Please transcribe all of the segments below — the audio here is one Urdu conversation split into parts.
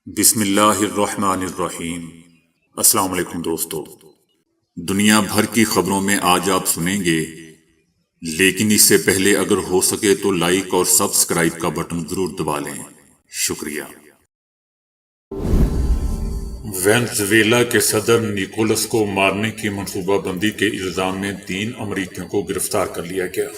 بسم اللہ الرحمن الرحیم۔ السلام علیکم دوستو، دنیا بھر کی خبروں میں آج آپ سنیں گے، لیکن اس سے پہلے اگر ہو سکے تو لائک اور سبسکرائب کا بٹن ضرور دبا لیں۔ شکریہ۔ وینزویلا کے صدر نیکولس کو مارنے کی منصوبہ بندی کے الزام میں 3 امریکیوں کو گرفتار کر لیا گیا۔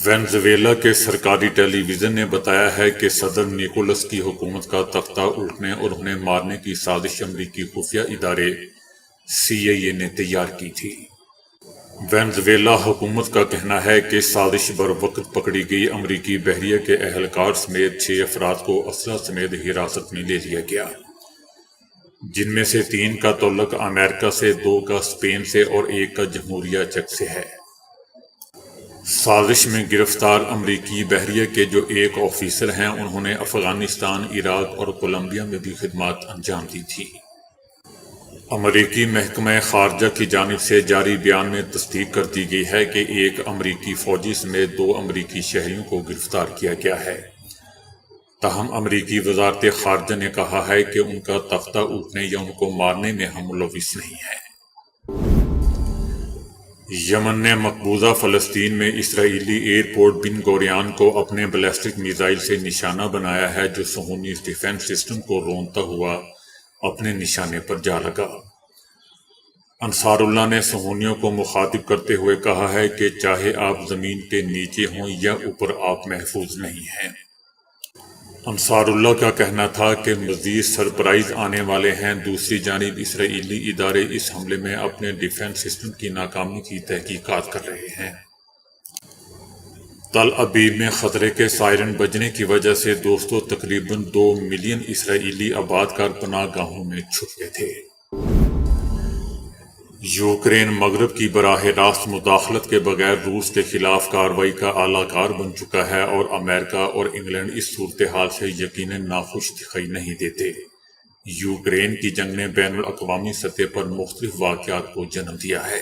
وینزویلا کے سرکاری ٹیلی ویژن نے بتایا ہے کہ صدر نیکولس کی حکومت کا تختہ الٹنے اور انہیں مارنے کی سازش امریکی خفیہ ادارے CIA نے تیار کی تھی۔ وینزویلا حکومت کا کہنا ہے کہ سازش بروقت پکڑی گئی امریکی بحریہ کے اہلکار سمیت 6 افراد کو اسلحہ سمیت حراست میں لے لیا گیا، جن میں سے 3 کا تعلق امریکہ سے، 2 کا اسپین سے اور 1 کا جمہوریہ چیک سے ہے۔ سازش میں گرفتار امریکی بحریہ کے جو 1 آفیسر ہیں، انہوں نے افغانستان، عراق اور کولمبیا میں بھی خدمات انجام دی تھی۔ امریکی محکمہ خارجہ کی جانب سے جاری بیان میں تصدیق کر دی گئی ہے کہ 1 امریکی فوجی سمیت 2 امریکی شہریوں کو گرفتار کیا گیا ہے۔ تاہم امریکی وزارت خارجہ نے کہا ہے کہ ان کا تختہ الٹنے یا ان کو مارنے میں ہم ملوث نہیں ہیں۔ یمن نے مقبوضہ فلسطین میں اسرائیلی ایئرپورٹ بن گوریان کو اپنے بیلسٹک میزائل سے نشانہ بنایا ہے، جو صہیونی ڈیفنس سسٹم کو روندتا ہوا اپنے نشانے پر جا لگا۔ انصار اللہ نے صہیونیوں کو مخاطب کرتے ہوئے کہا ہے کہ چاہے آپ زمین کے نیچے ہوں یا اوپر، آپ محفوظ نہیں ہیں۔ انصار اللہ کا کہنا تھا کہ مزید سرپرائز آنے والے ہیں۔ دوسری جانب اسرائیلی ادارے اس حملے میں اپنے ڈیفنس سسٹم کی ناکامی کی تحقیقات کر رہے ہیں۔ تل ابیب میں خطرے کے سائرن بجنے کی وجہ سے تقریباً 2 ملین اسرائیلی آباد کار پناہ گاہوں میں چھپ گئے تھے۔ یوکرین مغرب کی براہ راست مداخلت کے بغیر روس کے خلاف کارروائی کا اعلی کار بن چکا ہے، اور امریکہ اور انگلینڈ اس صورتحال سے یقیناً ناخوش دکھائی نہیں دیتے۔ یوکرین کی جنگ نے بین الاقوامی سطح پر مختلف واقعات کو جنم دیا ہے۔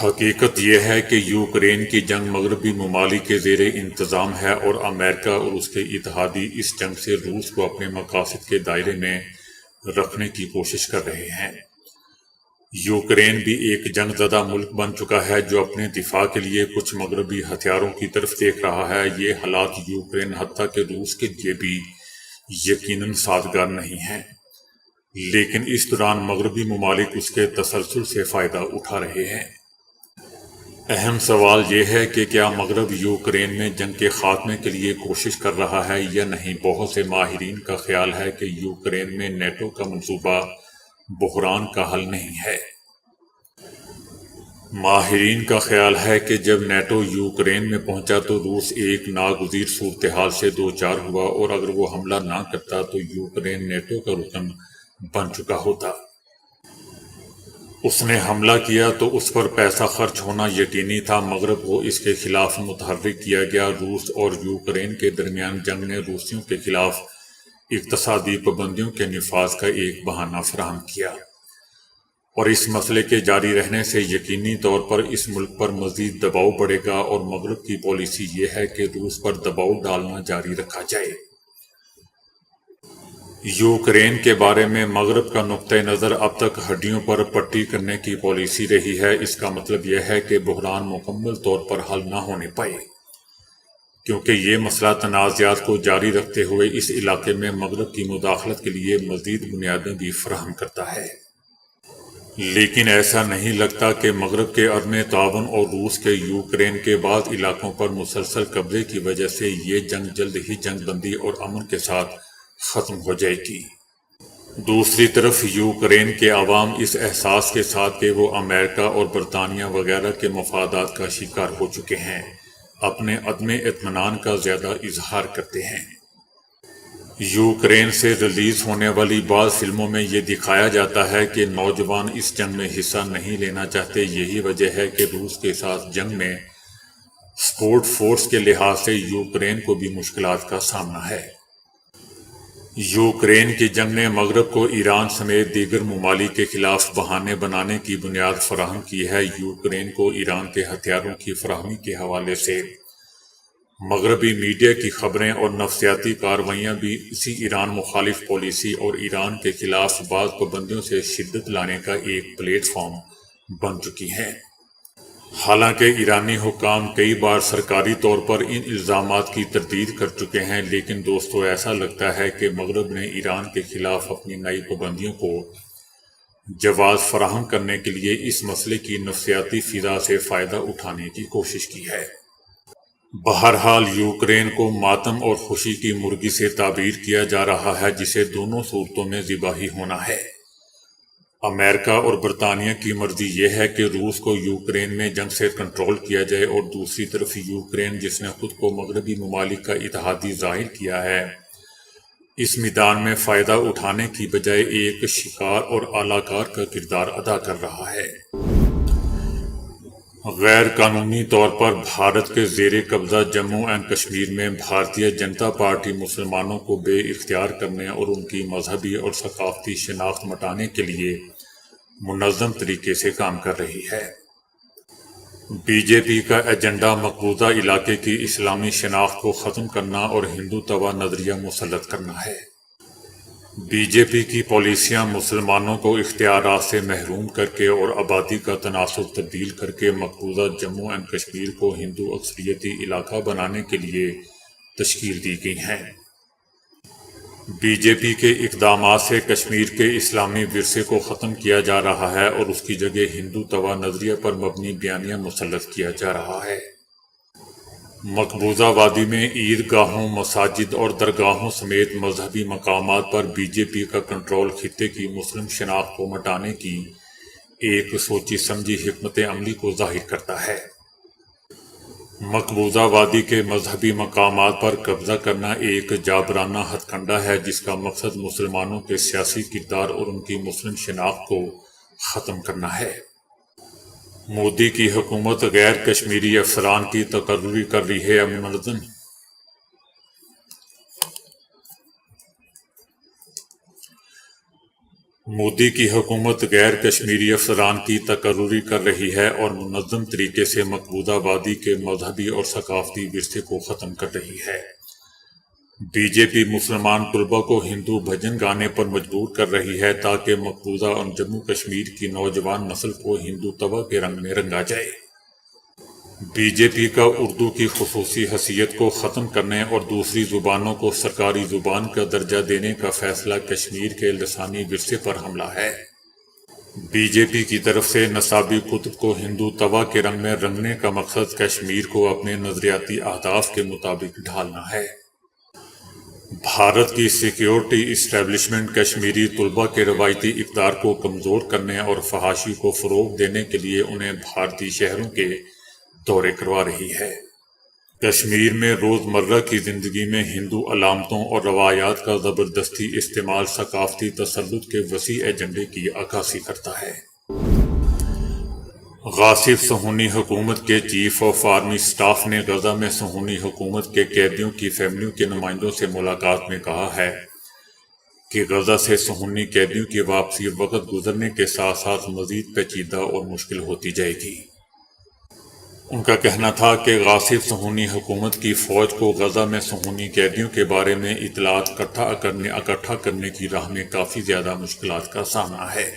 حقیقت یہ ہے کہ یوکرین کی جنگ مغربی ممالک کے زیر انتظام ہے، اور امریکہ اور اس کے اتحادی اس جنگ سے روس کو اپنے مقاصد کے دائرے میں رکھنے کی کوشش کر رہے ہیں۔ یوکرین بھی ایک جنگ زدہ ملک بن چکا ہے جو اپنے دفاع کے لیے کچھ مغربی ہتھیاروں کی طرف دیکھ رہا ہے۔ یہ حالات یوکرین حتیٰ کہ روس کے لیے بھی یقیناً سازگار نہیں ہیں، لیکن اس دوران مغربی ممالک اس کے تسلسل سے فائدہ اٹھا رہے ہیں۔ اہم سوال یہ ہے کہ کیا مغرب یوکرین میں جنگ کے خاتمے کے لیے کوشش کر رہا ہے یا نہیں۔ بہت سے ماہرین کا خیال ہے کہ یوکرین میں نیٹو کا منصوبہ بحران کا حل نہیں ہے۔ ماہرین کا خیال ہے کہ جب نیٹو یوکرین میں پہنچا تو روس ایک ناگزیر صورتحال سے دوچار ہوا، اور اگر وہ حملہ نہ کرتا تو یوکرین نیٹو کا رکن بن چکا ہوتا۔ اس نے حملہ کیا تو اس پر پیسہ خرچ ہونا یقینی تھا۔ مغرب کو اس کے خلاف متحرک کیا گیا۔ روس اور یوکرین کے درمیان جنگ نے روسیوں کے خلاف اقتصادی پابندیوں کے نفاذ کا ایک بہانہ فراہم کیا، اور اس مسئلے کے جاری رہنے سے یقینی طور پر اس ملک پر مزید دباؤ بڑھے گا، اور مغرب کی پالیسی یہ ہے کہ روس پر دباؤ ڈالنا جاری رکھا جائے۔ یوکرین کے بارے میں مغرب کا نقطہ نظر اب تک ہڈیوں پر پٹی کرنے کی پالیسی رہی ہے۔ اس کا مطلب یہ ہے کہ بحران مکمل طور پر حل نہ ہونے پائے، کیونکہ یہ مسئلہ تنازعات کو جاری رکھتے ہوئے اس علاقے میں مغرب کی مداخلت کے لیے مزید بنیادیں بھی فراہم کرتا ہے۔ لیکن ایسا نہیں لگتا کہ مغرب کے عدم تعاون اور روس کے یوکرین کے بعض علاقوں پر مسلسل قبضے کی وجہ سے یہ جنگ جلد ہی جنگ بندی اور امن کے ساتھ ختم ہو جائے گی۔ دوسری طرف یوکرین کے عوام اس احساس کے ساتھ کہ وہ امریکہ اور برطانیہ وغیرہ کے مفادات کا شکار ہو چکے ہیں، اپنے عدم اطمینان کا زیادہ اظہار کرتے ہیں۔ یوکرین سے ریلیز ہونے والی بعض فلموں میں یہ دکھایا جاتا ہے کہ نوجوان اس جنگ میں حصہ نہیں لینا چاہتے۔ یہی وجہ ہے کہ روس کے ساتھ جنگ میں سپورٹ فورس کے لحاظ سے یوکرین کو بھی مشکلات کا سامنا ہے۔ یوکرین کی جنگ نے مغرب کو ایران سمیت دیگر ممالک کے خلاف بہانے بنانے کی بنیاد فراہم کی ہے۔ یوکرین کو ایران کے ہتھیاروں کی فراہمی کے حوالے سے مغربی میڈیا کی خبریں اور نفسیاتی کارروائیاں بھی اسی ایران مخالف پالیسی اور ایران کے خلاف بعض پابندیوں سے شدت لانے کا ایک پلیٹ فارم بن چکی ہیں۔ حالانکہ ایرانی حکام کئی بار سرکاری طور پر ان الزامات کی تردید کر چکے ہیں، لیکن دوستو ایسا لگتا ہے کہ مغرب نے ایران کے خلاف اپنی نئی پابندیوں کو جواز فراہم کرنے کے لیے اس مسئلے کی نفسیاتی فضا سے فائدہ اٹھانے کی کوشش کی ہے۔ بہرحال یوکرین کو ماتم اور خوشی کی مرغی سے تعبیر کیا جا رہا ہے، جسے دونوں صورتوں میں ذبح ہی ہونا ہے۔ امریکہ اور برطانیہ کی مرضی یہ ہے کہ روس کو یوکرین میں جنگ سے کنٹرول کیا جائے، اور دوسری طرف یوکرین جس نے خود کو مغربی ممالک کا اتحادی ظاہر کیا ہے، اس میدان میں فائدہ اٹھانے کی بجائے ایک شکار اور اعلی کار کا کردار ادا کر رہا ہے۔ غیر قانونی طور پر بھارت کے زیر قبضہ جموں اینڈ کشمیر میں بھارتیہ جنتا پارٹی مسلمانوں کو بے اختیار کرنے اور ان کی مذہبی اور ثقافتی شناخت مٹانے کے لیے منظم طریقے سے کام کر رہی ہے۔ بی جے پی کا ایجنڈا مقبوضہ علاقے کی اسلامی شناخت کو ختم کرنا اور ہندو توا نظریہ مسلط کرنا ہے۔ بی جے پی کی پالیسیاں مسلمانوں کو اختیارات سے محروم کر کے اور آبادی کا تناسب تبدیل کر کے مقبوضہ جموں اینڈ کشمیر کو ہندو اکثریتی علاقہ بنانے کے لیے تشکیل دی گئی ہیں۔ بی جے پی کے اقدامات سے کشمیر کے اسلامی ورثے کو ختم کیا جا رہا ہے اور اس کی جگہ ہندو توا نظریہ پر مبنی بیانیہ مسلط کیا جا رہا ہے۔ مقبوضہ وادی میں عیدگاہوں، مساجد اور درگاہوں سمیت مذہبی مقامات پر بی جے پی کا کنٹرول خطے کی مسلم شناخت کو مٹانے کی ایک سوچی سمجھی حکمت عملی کو ظاہر کرتا ہے۔ مقبوضہ وادی کے مذہبی مقامات پر قبضہ کرنا ایک جابرانہ ہتھ کنڈہ ہے، جس کا مقصد مسلمانوں کے سیاسی کردار اور ان کی مسلم شناخت کو ختم کرنا ہے۔ مودی کی حکومت غیر کشمیری افسران کی تقرری کر رہی ہے۔ مودی کی حکومت غیر کشمیری افسران کی تقرری کر رہی ہے اور منظم طریقے سے مقبوضہ وادی کے مذہبی اور ثقافتی ورثے کو ختم کر رہی ہے۔ بی جے پی مسلمان طلبہ کو ہندو بھجن گانے پر مجبور کر رہی ہے تاکہ مقبوضہ اور جموں کشمیر کی نوجوان نسل کو ہندو توا کے رنگ میں رنگا جائے۔ بی جے پی کا اردو کی خصوصی حیثیت کو ختم کرنے اور دوسری زبانوں کو سرکاری زبان کا درجہ دینے کا فیصلہ کشمیر کے لسانی ورثے پر حملہ ہے۔ بی جے پی کی طرف سے نصابی کتب کو ہندو توا کے رنگ میں رنگنے کا مقصد کشمیر کو اپنے نظریاتی اہداف کے مطابق ڈھالنا ہے۔ بھارت کی سیکیورٹی اسٹیبلشمنٹ کشمیری طلبہ کے روایتی اقدار کو کمزور کرنے اور فحاشی کو فروغ دینے کے لیے انہیں بھارتی شہروں کے دورے کروا رہی ہے۔ کشمیر میں روزمرہ کی زندگی میں ہندو علامتوں اور روایات کا زبردستی استعمال ثقافتی تسلط کے وسیع ایجنڈے کی عکاسی کرتا ہے۔ غاصب صہیونی حکومت کے چیف آف آرمی سٹاف نے غزہ میں صہیونی حکومت کے قیدیوں کی فیملیوں کے نمائندوں سے ملاقات میں کہا ہے کہ غزہ سے صہیونی قیدیوں کی واپسی وقت گزرنے کے ساتھ ساتھ مزید پیچیدہ اور مشکل ہوتی جائے گی۔ ان کا کہنا تھا کہ غاصب صہیونی حکومت کی فوج کو غزہ میں صہیونی قیدیوں کے بارے میں اطلاعات اکٹھا کرنے کی راہ میں کافی زیادہ مشکلات کا سامنا ہے۔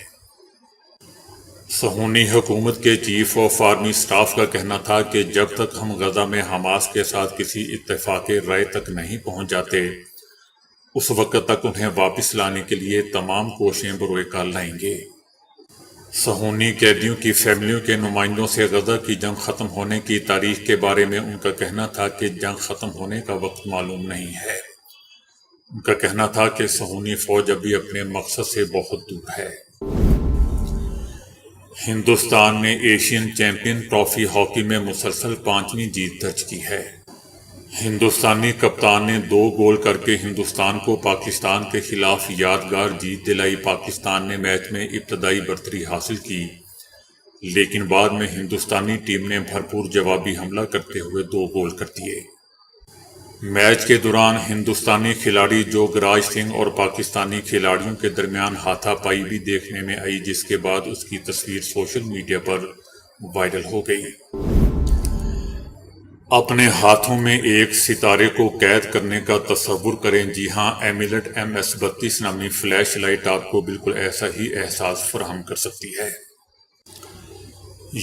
صہیونی حکومت کے چیف آف آرمی سٹاف کا کہنا تھا کہ جب تک ہم غزہ میں حماس کے ساتھ کسی اتفاق رائے تک نہیں پہنچ جاتے، اس وقت تک انہیں واپس لانے کے لیے تمام کوششیں بروئے کار لائیں گے۔ صہیونی قیدیوں کی فیملیوں کے نمائندوں سے غزہ کی جنگ ختم ہونے کی تاریخ کے بارے میں ان کا کہنا تھا کہ جنگ ختم ہونے کا وقت معلوم نہیں ہے۔ ان کا کہنا تھا کہ صہیونی فوج ابھی اپنے مقصد سے بہت دور ہے۔ ہندوستان نے ایشین چیمپئن ٹرافی ہاکی میں مسلسل 5ویں جیت درج کی ہے۔ ہندوستانی کپتان نے 2 گول کر کے ہندوستان کو پاکستان کے خلاف یادگار جیت دلائی۔ پاکستان نے میچ میں ابتدائی برتری حاصل کی، لیکن بعد میں ہندوستانی ٹیم نے بھرپور جوابی حملہ کرتے ہوئے 2 گول کر دیے۔ میچ کے دوران ہندوستانی کھلاڑی جوگراج سنگھ اور پاکستانی کھلاڑیوں کے درمیان ہاتھا پائی بھی دیکھنے میں آئی، جس کے بعد اس کی تصویر سوشل میڈیا پر وائرل ہو گئی۔ اپنے ہاتھوں میں ایک ستارے کو قید کرنے کا تصور کریں۔ جی ہاں، ایمیلٹ MS-32 نامی فلیش لائٹ آپ کو بالکل ایسا ہی احساس فراہم کر سکتی ہے۔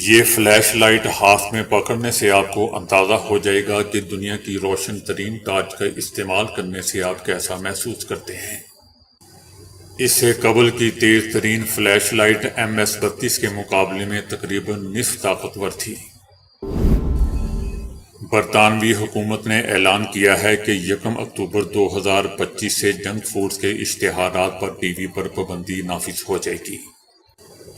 یہ فلیش لائٹ ہاتھ میں پکڑنے سے آپ کو اندازہ ہو جائے گا کہ دنیا کی روشن ترین ٹارچ کا استعمال کرنے سے آپ کیسا محسوس کرتے ہیں۔ اس سے قبل کی تیز ترین فلیش لائٹ MS-32 کے مقابلے میں تقریباً نصف طاقتور تھی۔ برطانوی حکومت نے اعلان کیا ہے کہ 1 اکتوبر 2025 سے جنک فوڈز کے اشتہارات پر ٹی وی پر پابندی نافذ ہو جائے گی۔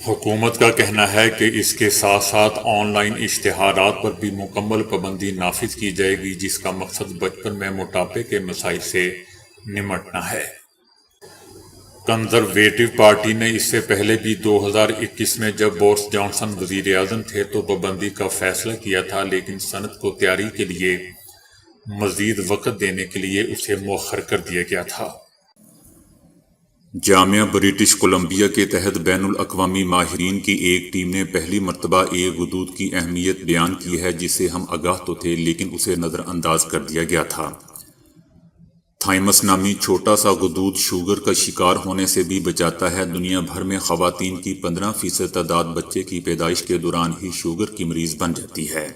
حکومت کا کہنا ہے کہ اس کے ساتھ ساتھ آن لائن اشتہارات پر بھی مکمل پابندی نافذ کی جائے گی، جس کا مقصد بچپن میں موٹاپے کے مسائل سے نمٹنا ہے۔ کنزرویٹو پارٹی نے اس سے پہلے بھی 2021 میں جب بورس جانسن وزیر اعظم تھے تو پابندی کا فیصلہ کیا تھا، لیکن صنعت کو تیاری کے لیے مزید وقت دینے کے لیے اسے مؤخر کر دیا گیا تھا۔ جامعہ برٹش کولمبیا کے تحت بین الاقوامی ماہرین کی ایک ٹیم نے پہلی مرتبہ ایک غدود کی اہمیت بیان کی ہے جسے ہم آگاہ تو تھے لیکن اسے نظر انداز کر دیا گیا تھا۔ تھائمس نامی چھوٹا سا غدود شوگر کا شکار ہونے سے بھی بچاتا ہے۔ دنیا بھر میں خواتین کی 15% تعداد بچے کی پیدائش کے دوران ہی شوگر کی مریض بن جاتی ہے۔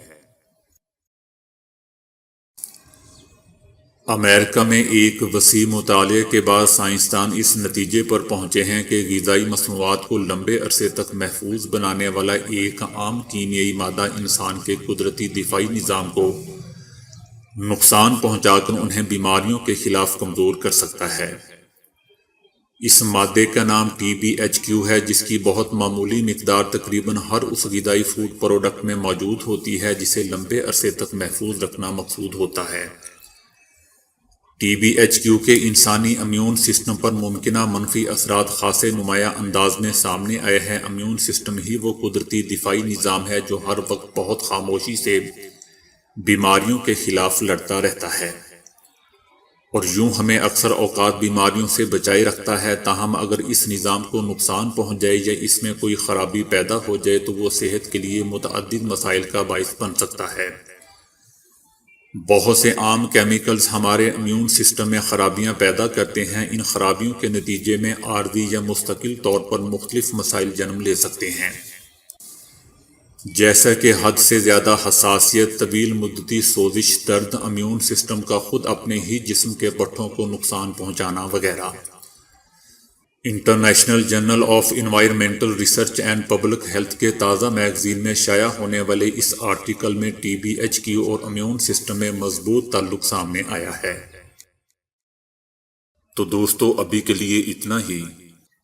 امریکہ میں ایک وسیع مطالعے کے بعد سائنسدان اس نتیجے پر پہنچے ہیں کہ غذائی مصنوعات کو لمبے عرصے تک محفوظ بنانے والا ایک عام کیمیائی مادہ انسان کے قدرتی دفاعی نظام کو نقصان پہنچا کر انہیں بیماریوں کے خلاف کمزور کر سکتا ہے۔ اس مادے کا نام TBHQ ہے، جس کی بہت معمولی مقدار تقریباً ہر اس غذائی فوڈ پروڈکٹ میں موجود ہوتی ہے جسے لمبے عرصے تک محفوظ رکھنا مقصود ہوتا ہے۔ TBHQ کے انسانی امیون سسٹم پر ممکنہ منفی اثرات خاصے نمایاں انداز میں سامنے آئے ہیں۔ امیون سسٹم ہی وہ قدرتی دفاعی نظام ہے جو ہر وقت بہت خاموشی سے بیماریوں کے خلاف لڑتا رہتا ہے اور یوں ہمیں اکثر اوقات بیماریوں سے بچائے رکھتا ہے۔ تاہم اگر اس نظام کو نقصان پہنچ جائے یا اس میں کوئی خرابی پیدا ہو جائے تو وہ صحت کے لیے متعدد مسائل کا باعث بن سکتا ہے۔ بہت سے عام کیمیکلز ہمارے امیون سسٹم میں خرابیاں پیدا کرتے ہیں۔ ان خرابیوں کے نتیجے میں عارضی یا مستقل طور پر مختلف مسائل جنم لے سکتے ہیں، جیسا کہ حد سے زیادہ حساسیت، طویل مدتی سوزش، درد، امیون سسٹم کا خود اپنے ہی جسم کے پٹھوں کو نقصان پہنچانا وغیرہ۔ International journal of environmental research and public health کے تازہ میگزین میں شائع ہونے والے اس آرٹیکل میں TBHQ اور امیون سسٹم میں مضبوط تعلق سامنے آیا ہے۔ تو دوستو، ابھی کے لیے اتنا ہی۔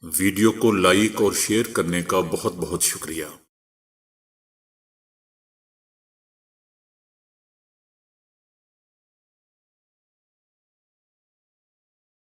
ویڈیو کو لائک اور شیئر کرنے کا بہت بہت شکریہ۔